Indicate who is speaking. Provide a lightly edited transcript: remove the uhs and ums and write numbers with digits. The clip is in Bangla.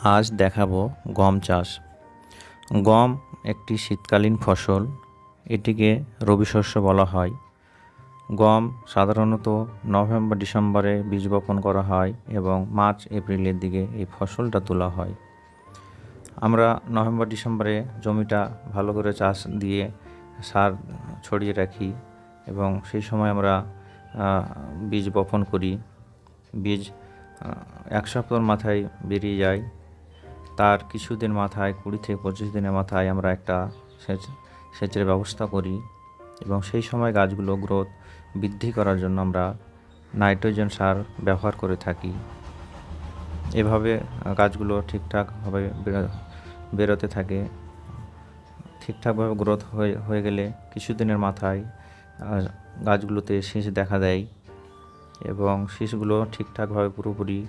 Speaker 1: আজ দেখাবো গম চাষ। গম একটি শীতকালীন ফসল। এটিকে রবি শস্য বলা হয়। গম সাধারণত নভেম্বর ডিসেম্বরে বীজ বপন করা হয় এবং মার্চ এপ্রিলের দিকে এই ফসলটা তোলা হয়। আমরা নভেম্বর ডিসেম্বরে জমিটা ভালো করে চাষ দিয়ে সার ছড়িয়ে রাখি এবং সেই সময় আমরা বীজ বপন করি। বীজ এক সপ্তাহের মাথায় বেরিয়ে যায়। তার কিছুদিন মাথায় 20 থেকে 25 দিনের মাথায় আমরা একটা সেচের ব্যবস্থা করি এবং সেই সময় গাছগুলো গ্রোথ বৃদ্ধি করার জন্য আমরা নাইট্রোজেন সার ব্যবহার করে থাকি। এভাবে গাছগুলো ঠিকঠাকভাবে বেরোতে থাকে। ঠিকঠাকভাবে গ্রোথ হয়ে গেলে কিছুদিনের মাথায় গাছগুলোতে শীষ দেখা দেয় এবং শীষগুলো ঠিকঠাকভাবে পুরোপুরি